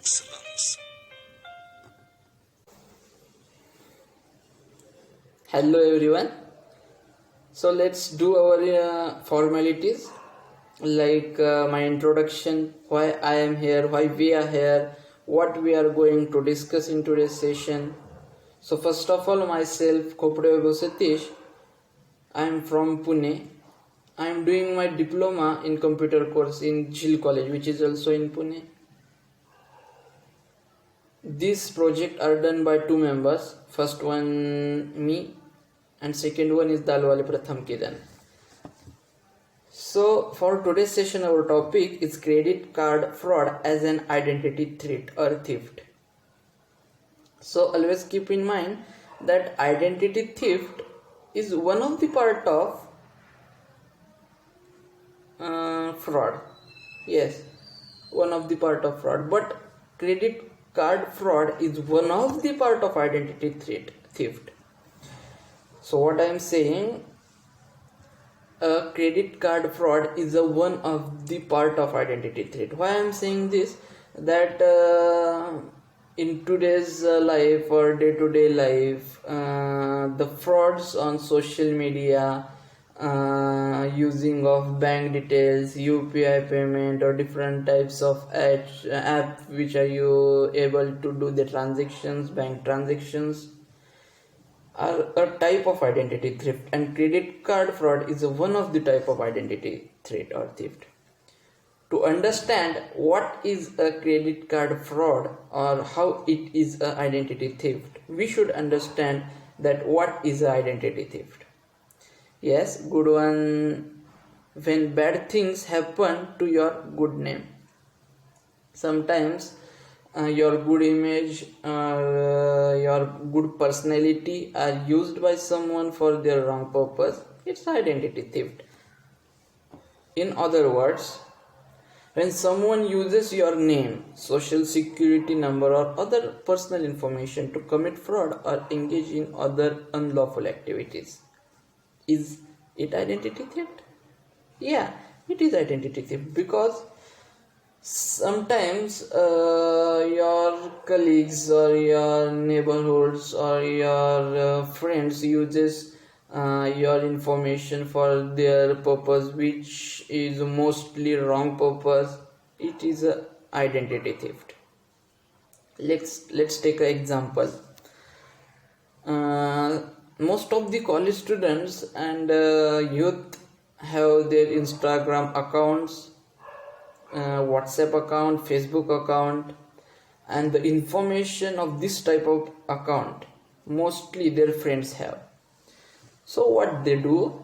excellence. Hello everyone. So let's do our formalities like my introduction, why I am here, why we are here, what we are going to discuss in today's session. So first of all, myself Kopdev Satish. I am from Pune. I am doing my diploma in computer course in Zeal college, which is also in Pune. This project are done by two members. First one me and second one is Dalwale Pratham Kiran. So for today's session our topic is credit card fraud as an identity threat or theft. So always keep in mind that identity theft is one of the part of fraud. Yes, one of the part of fraud, but credit card fraud is one of the part of identity theft. So what I am saying, credit card fraud is a one of the part of identity threat. Why I am saying this? That in today's life or day-to-day life, the frauds on social media, using of bank details, UPI payment or different types of app which are you able to do the transactions, bank transactions, are a type of identity theft, and credit card fraud is one of the type of identity threat or theft. To understand what is a credit card fraud or how it is a identity theft, we should understand that what is a identity theft. Yes, good one. When bad things happen to your good name, sometimes your good image or your good personality are used by someone for their wrong purpose. It's identity theft. In other words, when someone uses your name, social security number or other personal information to commit fraud or engage in other unlawful activities, is it identity theft? Yeah, it is identity theft, because sometimes your colleagues or your neighborhoods or your friends uses your information for their purpose, which is mostly wrong purpose. It is a identity theft. Let's take an example. Most of the college students and youth have their Instagram accounts, WhatsApp account, Facebook account, and the information of this type of account mostly their friends have. So what they do,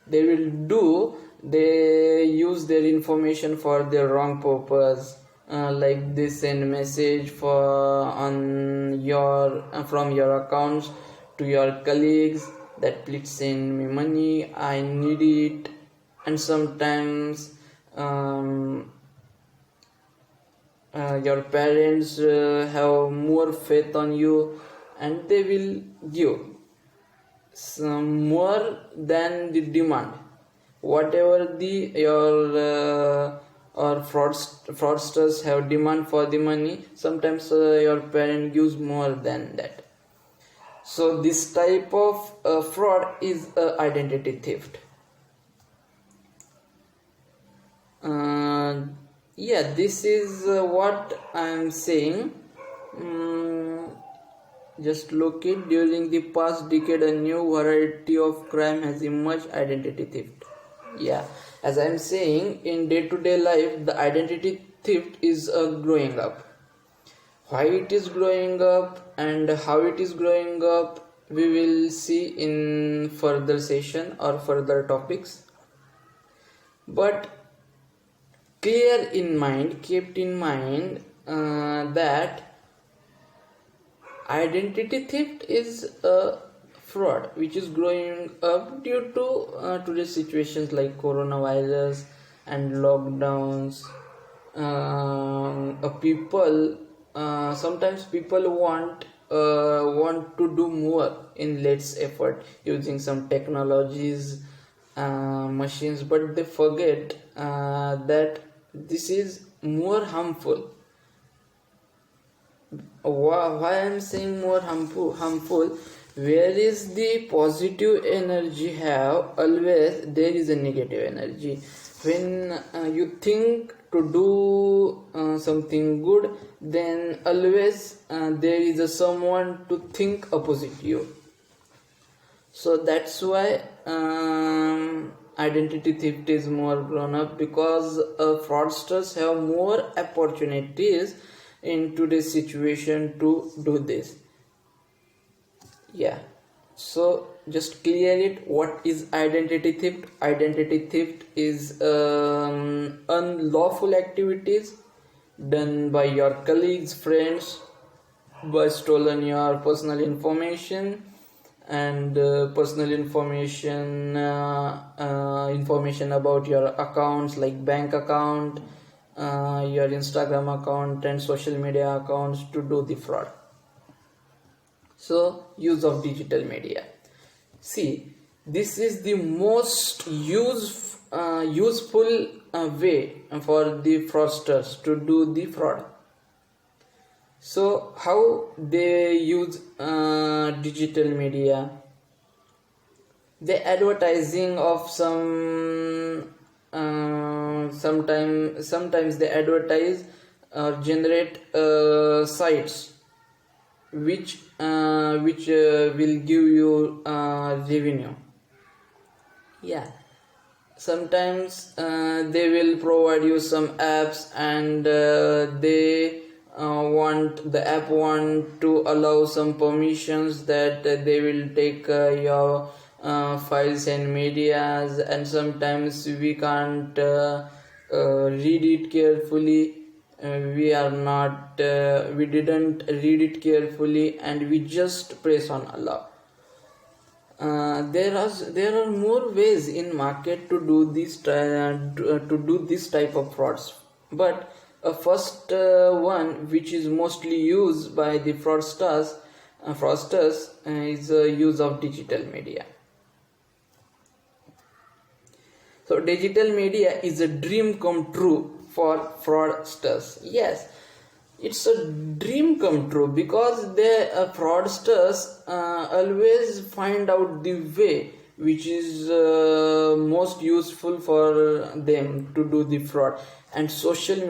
they use their information for their wrong purpose, like they send message from your accounts to your colleagues that please send me money, I need it. And sometimes your parents have more faith on you and they will give some more than the demand, whatever your or fraudsters have demand for the money. Sometimes your parent gives more than that. So this type of fraud is identity theft. Yeah, this is what I am saying. Just look it. During the past decade, a new variety of crime has emerged: identity theft. Yeah, as I am saying, in day-to-day life, the identity theft is growing up. Why it is growing up and how it is growing up, we will see in further session or further topics. But kept in mind that identity theft is a fraud which is growing up due to today's situations like coronavirus and lockdowns. Sometimes people want to do more in less effort using some technologies, machines, but they forget that this is more harmful Why I'm saying more harmful? Where is the positive energy have, always there is a negative energy. When you think to do something good, then always there is a someone to think opposite you. So that's why identity theft is more grown up, because fraudsters have more opportunities in today's situation to do this. Yeah, so just clear it. What is identity theft? Identity theft is unlawful activities done by your colleagues, friends, by stolen your personal information, and information about your accounts like bank account, your Instagram account and social media accounts to do the fraud. So use of digital media. See, this is the most useful way for the fraudsters to do the fraud. So how they use digital media? The advertising of sometimes they advertise or generate sites which will give you revenue. Yeah, sometimes they will provide you some apps, and they the app want to allow some permissions that they will take your files and medias, and sometimes we can't read it carefully. We didn't read it carefully, and we just press on allow. There are more ways in market to do this type of frauds, but first one which is mostly used by the fraudsters is use of digital media. So digital media is a dream come true for fraudsters. Yes, it's a dream come true, because the fraudsters always find out the way which is most useful for them to do the fraud. And digital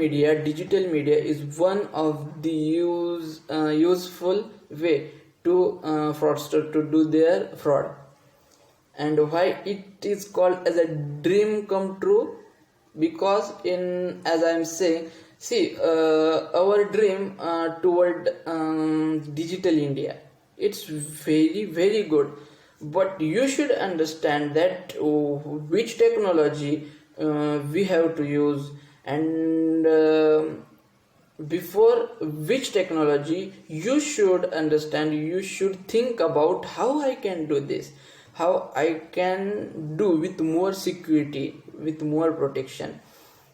media is one of the useful way to fraudster to do their fraud. And why it is called as a dream come true? Because as I am saying, see, our dream toward digital India, it's very, very good, but you should understand that which technology we have to use, and before which technology you should understand, you should think about how I can do this, how I can do with more security, with more protection.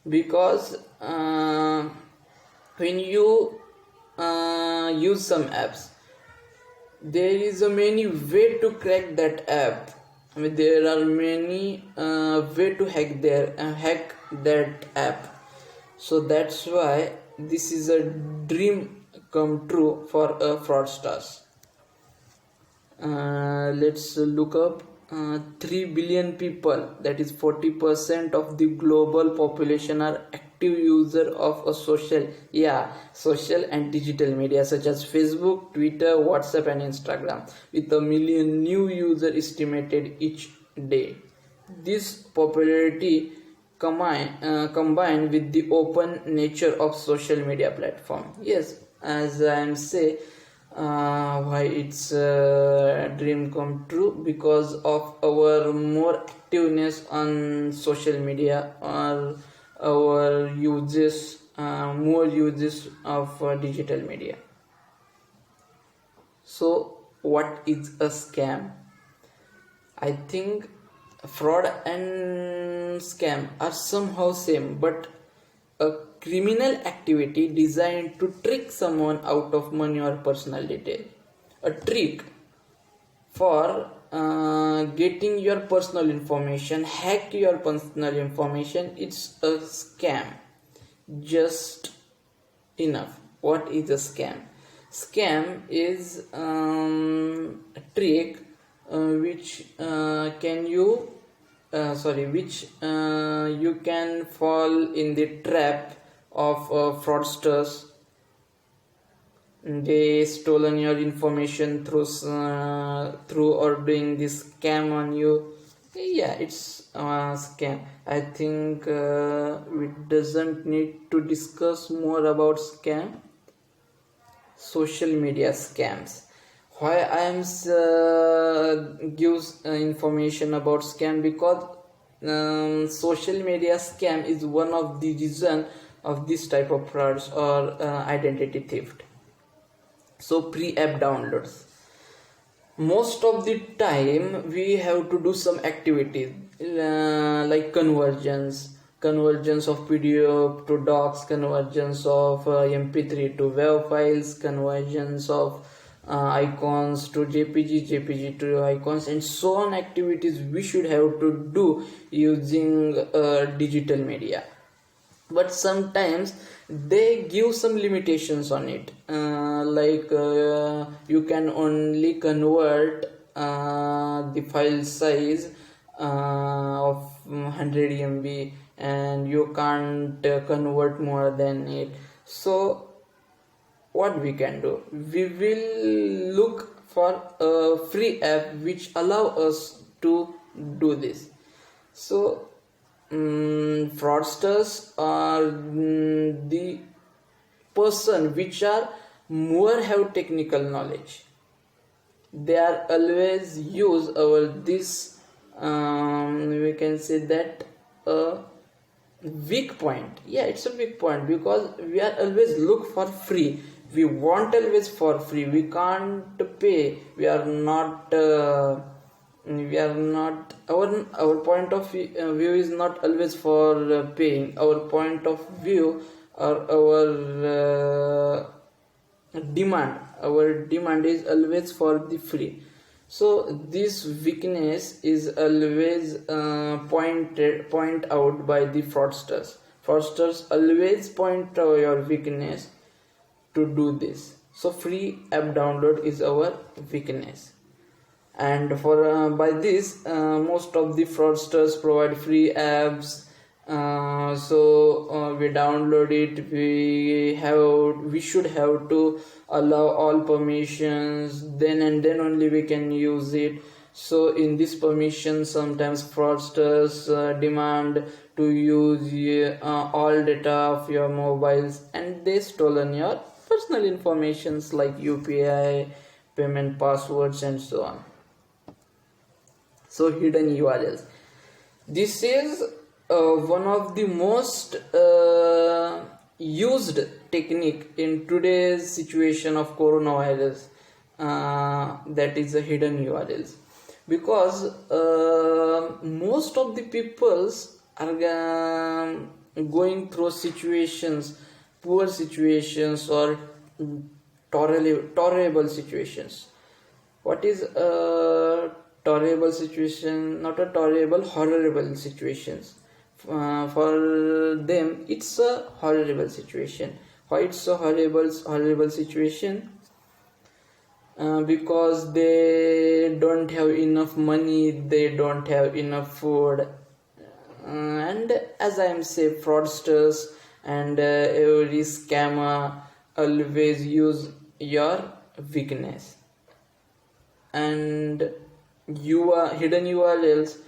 Because when you use some apps, there is a many way to crack that app. I mean, there are many way to hack that app. So that's why this is a dream come true for fraudsters. Let's look up 3 billion people, that is 40% of the global population, are active user of a social and digital media such as Facebook, Twitter, WhatsApp and Instagram, with a million new users estimated each day. This popularity combined with the open nature of social media platform. Yes, as I am saying, why it's a dream come true, because of our more activeness on social media, or our more uses of digital media. So what is a scam? I think fraud and scam are somehow same, but a criminal activity designed to trick someone out of money or personal detail. A trick for getting your personal information, hack your personal information, it's a scam. Just enough. What is a scam? Scam is a trick which can you which you can fall in the trap of fraudsters. They stolen your information through or doing this scam on you. Yeah, it's a scam. I think we doesn't need to discuss more about scam. Social media scams. Why I am gives information about scam? Because social media scam is one of the reason of this type of frauds or identity theft. So pre-app downloads, most of the time we have to do some activities like convergence of PDF to docs, convergence of MP3 to WAV files, convergence of icons to jpg to icons, and so on activities we should have to do using digital media. But sometimes they give some limitations on it, you can only convert the file size of 100 MB, and you can't convert more than it. So what we can do, we will look for a free app which allow us to do this. So fraudsters are the person which are more have technical knowledge. They are always use our this we can say that weak point. Yeah, it's a weak point, because we are always look for free. We want always for free. We can't pay. We are not our point of view is not always for paying. Our point of view or our demand is always for the free. So this weakness is always point out by the fraudsters. Fraudsters always point out your weakness to do this. So free app download is our weakness, and for by this most of the fraudsters provide free apps. We download it. We should have to allow all permissions, then and then only we can use it. So in this permission, sometimes fraudsters demand to use all data of your mobiles, and they stolen your personal informations like UPI, payment passwords, and so on. So hidden URLs. This is one of the most used technique in today's situation of coronavirus, that is the hidden URLs, because most of the peoples are going through situations, poor situations, or tolerable situations. What is a tolerable situation? Not a tolerable, horrible situations. For them it's a horrible situation. Why it's a horrible situation? Because they don't have enough money, they don't have enough food, and as I am saying, fraudsters and every scammer always use your weakness. And hidden URLs,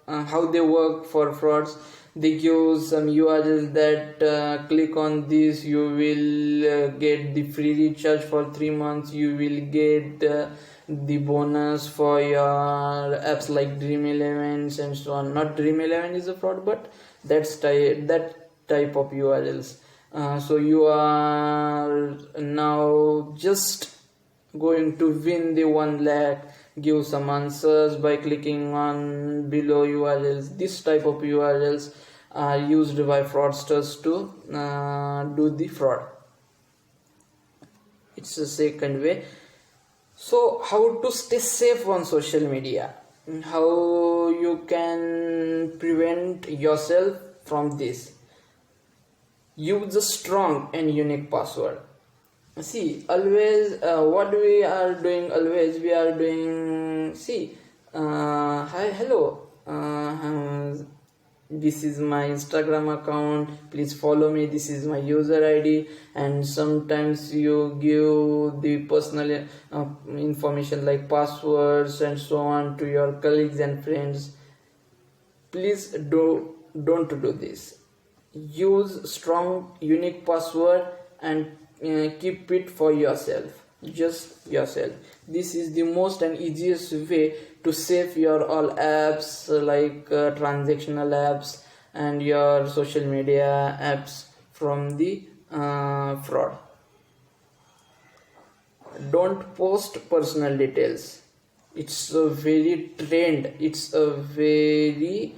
how they work for frauds? They give some URLs that click on this, you will get the free recharge for 3 months, you will get the bonus for your apps like Dream 11 and so on. Not Dream 11 is a fraud, but that type of URLs. So you are now just going to win the 1 lakh. Give some answers by clicking on below URLs. This type of URLs are used by fraudsters to do the fraud. It's the second way. So how to stay safe on social media? How you can prevent yourself from this? Use a strong and unique password. See, always what we are doing, always we are doing, see, hi, hello, this is my Instagram account, please follow me, this is my user ID, and sometimes you give the personal information like passwords and so on to your colleagues and friends. Please don't do this. Use strong unique password and keep it for yourself, just yourself. This is the most and easiest way to save your all apps like transactional apps and your social media apps from the fraud. Don't post personal details. It's a very trend, it's a very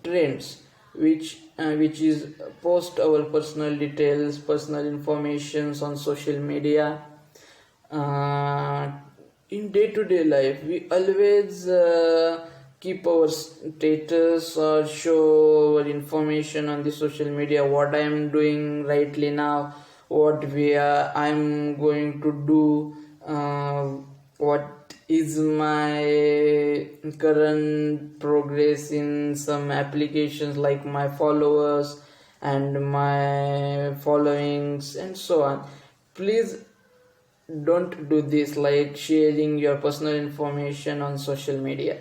trends which is post our personal details, personal informations on social media. In day-to-day life we always keep our status or show our information on the social media, what I am doing rightly now, what I'm going to do, what is my current progress in some applications like my followers and my followings and so on. Please don't do this, like sharing your personal information on social media.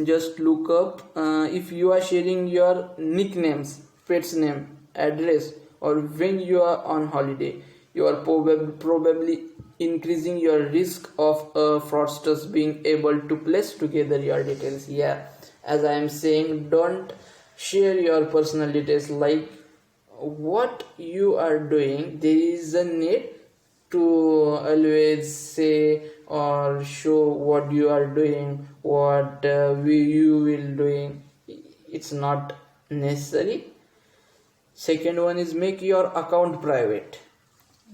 Just look up if you are sharing your nicknames, pet's name, address, or when you are on holiday, you are probably increasing your risk of fraudsters being able to place together your details. Yeah, as I am saying, don't share your personal details, like what you are doing. There is a need to always say or show what you are doing, what you will doing. It's not necessary. Second one is make your account private.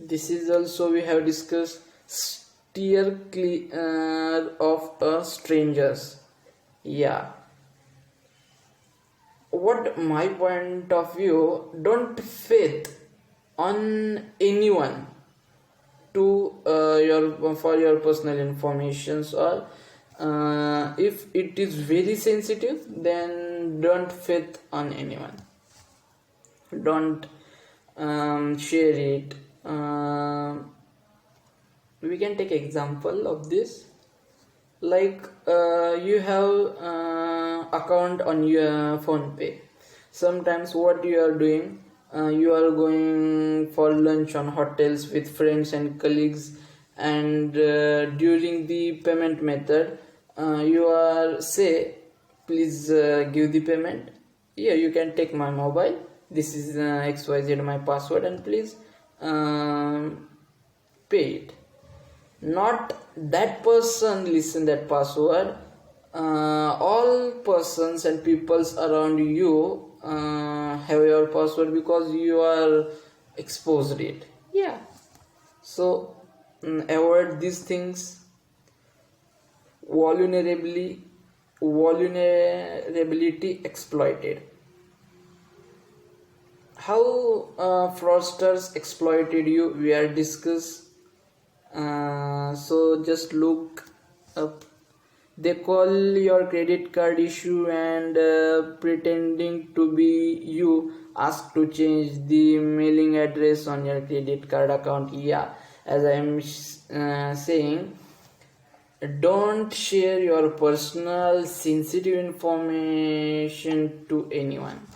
This is also we have discussed. Steer clear of strangers. Yeah, what my point of view, don't faith on anyone to your for your personal informations, or if it is very sensitive, then don't faith on anyone, don't share it. We can take example of this, like you have account on your phone pay. Sometimes what you are doing, you are going for lunch on hotels with friends and colleagues, and during the payment method you are say, please give the payment. Yeah, you can take my mobile, this is XYZ my password, and please pay it. Not that person listen that password, all persons and peoples around you have your password because you are exposed it. Yeah, so avoid these things. Vulnerability exploited. How fraudsters exploited you, we are discussed. So just look up. They call your credit card issue and pretending to be you, ask to change the mailing address on your credit card account. Yeah, as I am saying, don't share your personal sensitive information to anyone.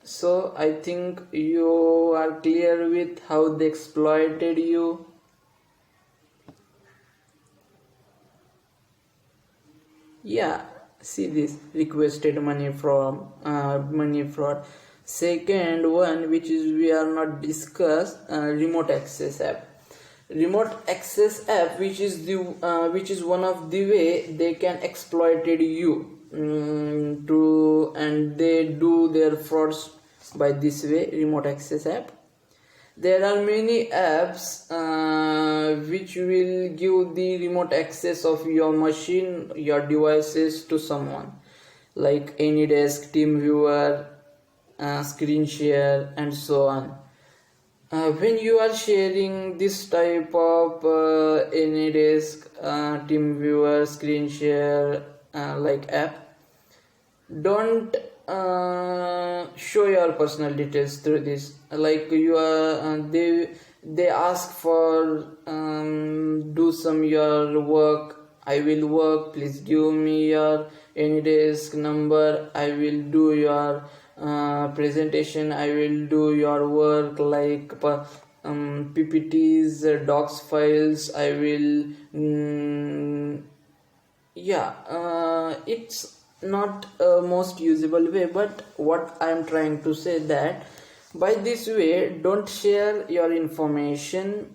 So I think you are clear with how they exploited you. Yeah, see this requested money from money fraud. Second one, which is we are not discussed, remote access app. Remote access app, which is one of the way they can exploited you to, and they do their frauds by this way. Remote access app. There are many apps which will give the remote access of your machine, your devices to someone, like AnyDesk, TeamViewer, screen share, and so on. When you are sharing this type of AnyDesk, TeamViewer, screen share like app, don't show your personal details through this. Like you are they ask for do some your work. I will work, please give me your AnyDesk number. I will do your presentation. I will do your work like PPTs, docs files. I will it's not a most usable way, but what I am trying to say that by this way, don't share your information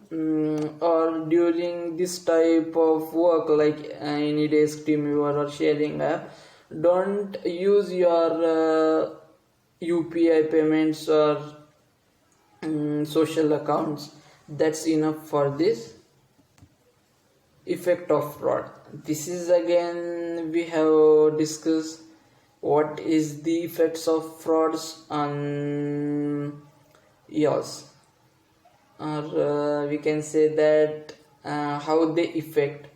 or during this type of work like AnyDesk, TeamViewer or sharing app. Don't use your UPI payments or social accounts. That's enough for this. Effect of fraud. This is again we have discussed what is the effects of frauds on yours, or we can say that how they affect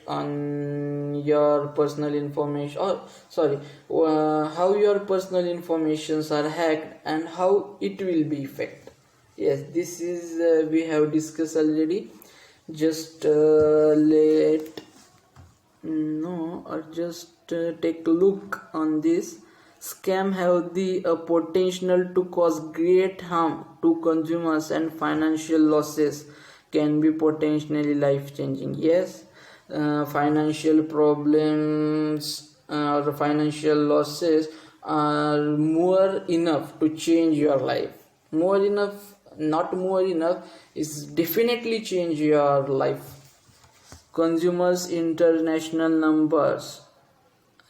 on your personal information, or sorry, how your personal informations are hacked and how it will be affected. Yes, this is we have discussed already. Just take a look on this. Scam have the potential to cause great harm to consumers, and financial losses can be potentially life-changing. Yes, financial problems or financial losses are more enough to change your life. More enough, not more enough, is definitely change your life. Consumers International numbers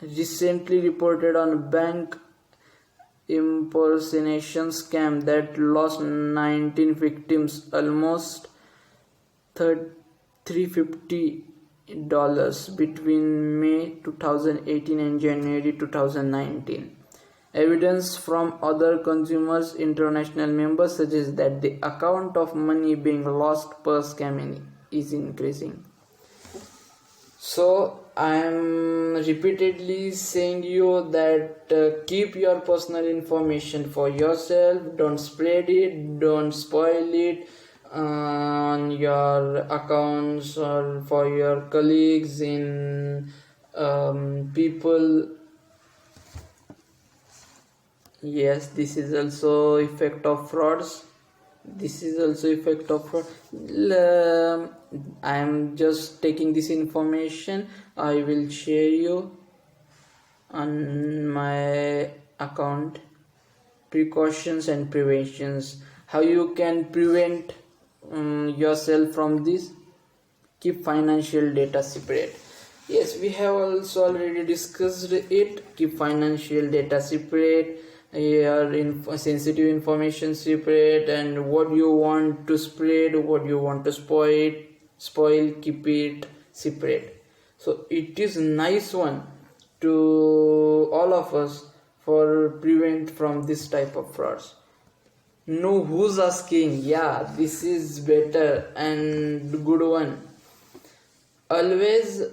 recently reported on bank impersonation scam that lost 19 victims almost $350 between May 2018 and January 2019. Evidence from other Consumers International members suggests that the amount of money being lost per scam is increasing. So I am repeatedly saying you that keep your personal information for yourself. Don't spread it. Don't spoil it on your accounts or for your colleagues in people. Yes, this is also effect of frauds. I am just taking this information. I will share you on my account. Precautions and preventions. How you can prevent yourself from this? Keep financial data separate. Yes, we have also already discussed it. Keep financial data separate, your sensitive information separate, and what you want to spread, what you want to spoil, keep it separate. So it is nice one to all of us for prevent from this type of frauds. Know who's asking. Yeah, this is better and good one. Always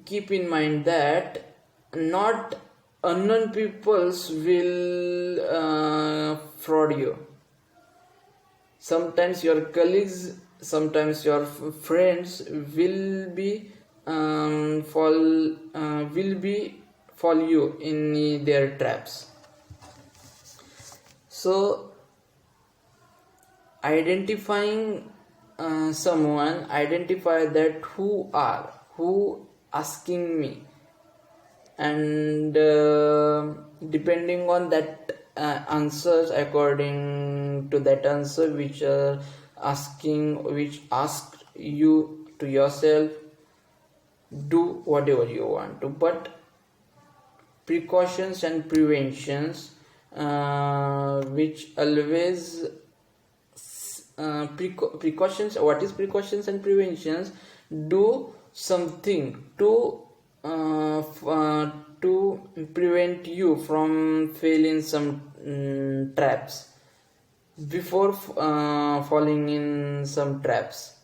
keep in mind that not unknown peoples will fraud you. Sometimes your colleagues, sometimes your friends will be fall you in their traps. So identifying someone, identify that who asking me, and depending on that answers, according to that answer which asked you to yourself, do whatever you want to. But precautions and preventions, which always precautions. What is precautions and preventions? Do something to to prevent you from falling some traps before falling in some traps.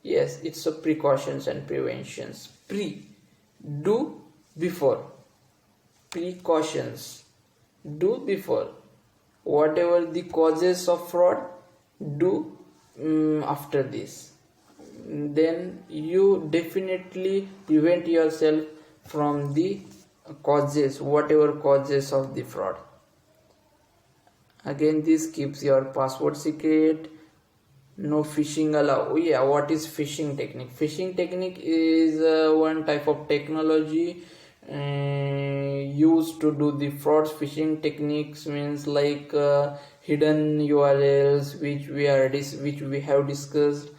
Yes, it's a precautions and preventions. Do before. Precautions, do before. Whatever the causes of fraud, do after this. Then you definitely prevent yourself from the causes, whatever causes of the fraud. Again, this keeps your password secret. No phishing allowed. Oh yeah, what is phishing technique? Phishing technique is one type of technology used to do the frauds. Phishing techniques means like hidden URLs, which we have discussed,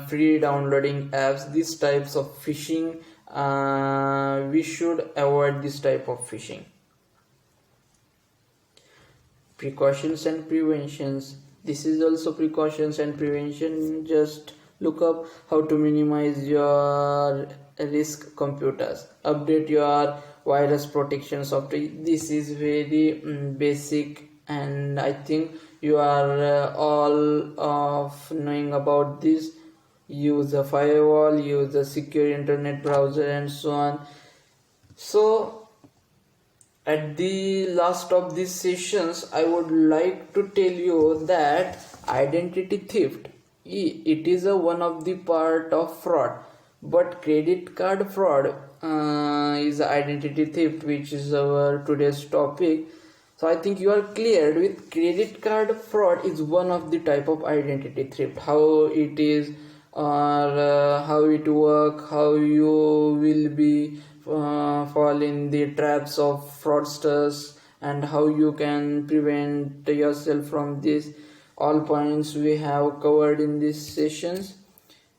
free downloading apps. These types of phishing, we should avoid this type of phishing. Precautions and preventions. This is also precautions and prevention. Just look up how to minimize your risk computers. Update your virus protection software. This is very basic, and I think you are all of knowing about this. Use a firewall, use a secure internet browser, and so on. So at the last of these sessions, I would like to tell you that identity theft, it is a one of the part of fraud, but credit card fraud is identity theft, which is our today's topic. So I think you are clear with credit card fraud is one of the type of identity theft, how it is, or how it work, how you will be fall in the traps of fraudsters, and how you can prevent yourself from this. All points we have covered in these sessions.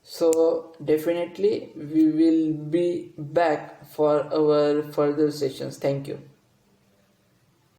So definitely we will be back for our further sessions. Thank you.